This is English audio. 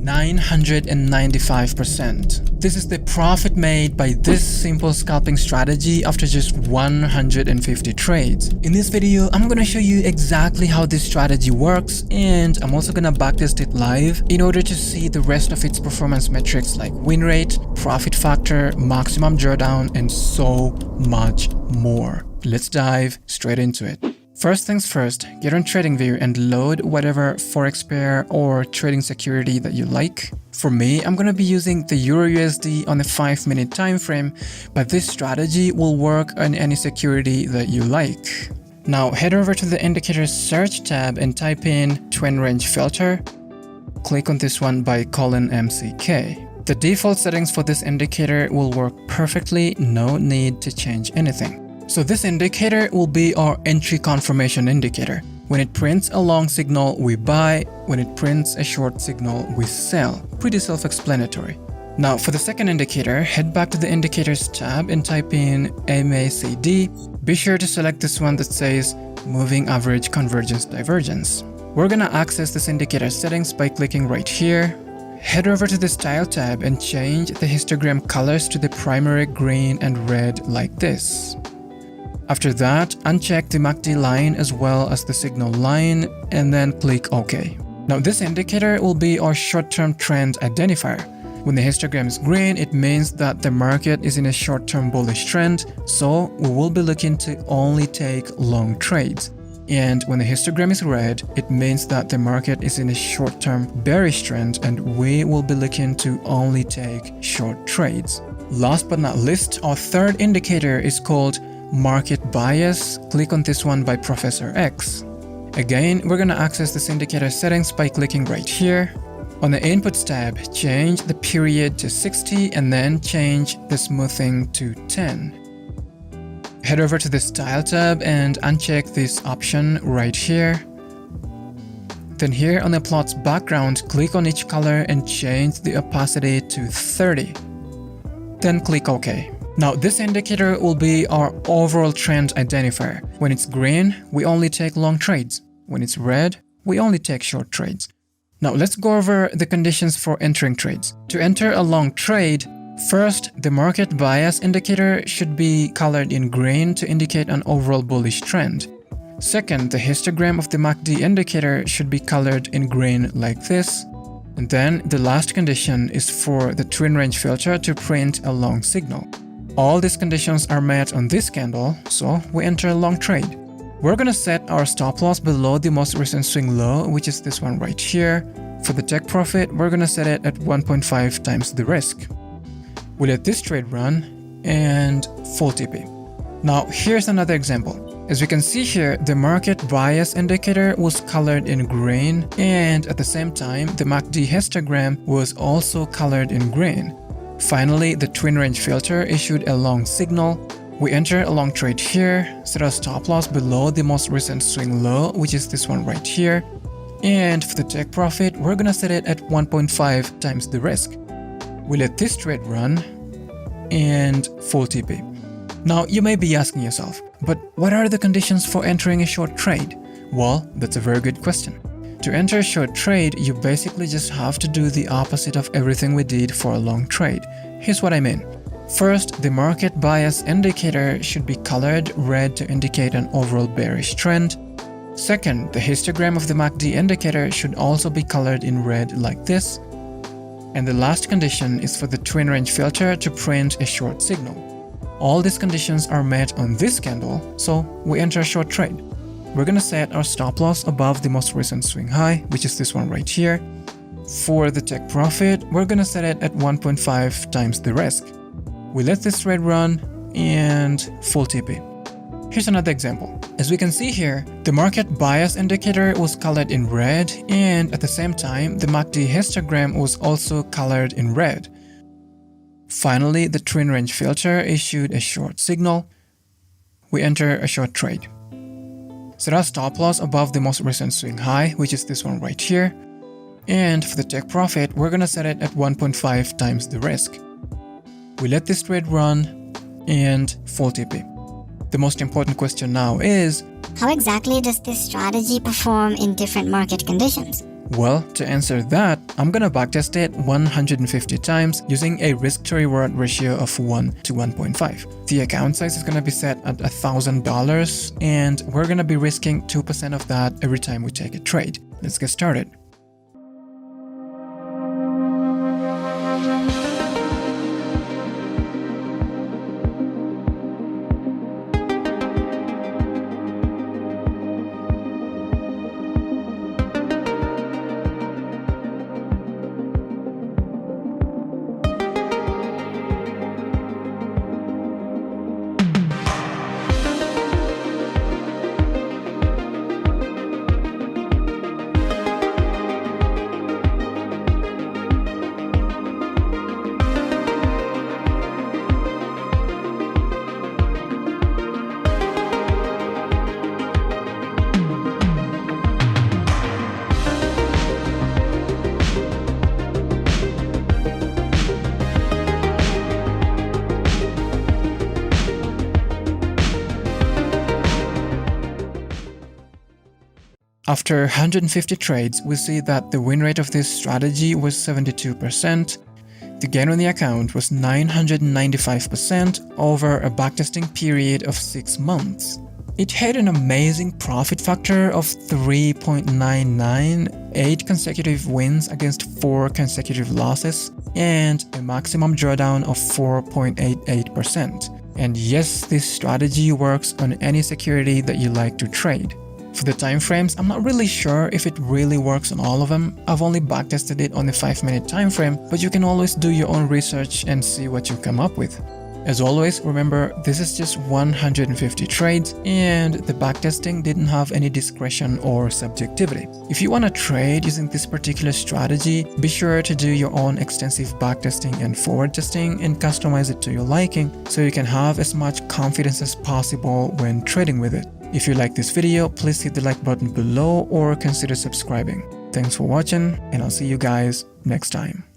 995%. This is the profit made by this simple scalping strategy after just 150 trades. In this video, I'm gonna show you exactly how this strategy works, and I'm also gonna backtest it live in order to see the rest of its performance metrics like win rate, profit factor, maximum drawdown, and so much more. Let's dive straight into it. First things first, get on TradingView and load whatever forex pair or trading security that you like. For me, I'm gonna be using the EURUSD on a 5-minute time frame, but this strategy will work on any security that you like. Now head over to the indicator search tab and type in twin range filter. Click on this one by :MCK. The default settings for this indicator will work perfectly, no need to change anything. So this indicator will be our entry confirmation indicator. When it prints a long signal, we buy. When it prints a short signal, we sell. Pretty self-explanatory. Now for the second indicator, head back to the indicators tab and type in MACD. Be sure to select this one that says moving average convergence divergence. We're gonna access this indicator settings by clicking right here. Head over to the style tab and change the histogram colors to the primary green and red like this. After that, uncheck the MACD line as well as the signal line and then click OK. Now this indicator will be our short-term trend identifier. When the histogram is green, it means that the market is in a short-term bullish trend, so we will be looking to only take long trades. And when the histogram is red, it means that the market is in a short-term bearish trend and we will be looking to only take short trades. Last but not least, our third indicator is called market bias. Click on this one by Professor X. Again, we're going to access this indicator settings by clicking right here. On the inputs tab, change the period to 60 and then change the smoothing to 10. Head over to the style tab and uncheck this option right here. Then here on the plot's background, click on each color and change the opacity to 30. Then click OK. Now this indicator will be our overall trend identifier. When it's green, we only take long trades. When it's red, we only take short trades. Now let's go over the conditions for entering trades. To enter a long trade, first, the market bias indicator should be colored in green to indicate an overall bullish trend. Second, the histogram of the MACD indicator should be colored in green like this. And then the last condition is for the twin range filter to print a long signal. All these conditions are met on this candle, so we enter a long trade. We're gonna set our stop loss below the most recent swing low, which is this one right here. For the take profit, we're gonna set it at 1.5 times the risk. We let this trade run and full TP. Now here's another example. As we can see here, the market bias indicator was colored in green, and at the same time, the MACD histogram was also colored in green. Finally, the twin range filter issued a long signal. We enter a long trade here, set our stop loss below the most recent swing low, which is this one right here. And for the take profit, we're gonna set it at 1.5 times the risk. We let this trade run and full TP. Now you may be asking yourself, but what are the conditions for entering a short trade? Well, that's a very good question. To enter a short trade, you basically just have to do the opposite of everything we did for a long trade. Here's what I mean. First, the market bias indicator should be colored red to indicate an overall bearish trend. Second, the histogram of the MACD indicator should also be colored in red like this. And the last condition is for the twin range filter to print a short signal. All these conditions are met on this candle, so we enter a short trade. We're gonna set our stop loss above the most recent swing high, which is this one right here. For the take profit, we're gonna set it at 1.5 times the risk. We let this trade run and full TP. Here's another example. As we can see here, the market bias indicator was colored in red, and at the same time, the MACD histogram was also colored in red. Finally, the twin range filter issued a short signal. We enter a short trade. Set our stop loss above the most recent swing high, which is this one right here. And for the take profit, we're gonna set it at 1.5 times the risk. We let this trade run and full TP. The most important question now is, how exactly does this strategy perform in different market conditions? Well, to answer that, I'm gonna backtest it 150 times using a risk to reward ratio of 1 to 1.5. The account size is gonna be set at $1,000 and we're gonna be risking 2% of that every time we take a trade. Let's get started. After 150 trades, we see that the win rate of this strategy was 72%. The gain on the account was 995% over a backtesting period of 6 months. It had an amazing profit factor of 3.99, 8 consecutive wins against 4 consecutive losses, and a maximum drawdown of 4.88%. And yes, this strategy works on any security that you like to trade. For the time frames, I'm not really sure if it really works on all of them. I've only backtested it on the 5-minute time frame, but you can always do your own research and see what you come up with. As always, remember, this is just 150 trades and the backtesting didn't have any discretion or subjectivity. If you want to trade using this particular strategy, be sure to do your own extensive backtesting and forward testing and customize it to your liking so you can have as much confidence as possible when trading with it. If you like this video, please hit the like button below or consider subscribing. Thanks for watching and I'll see you guys next time.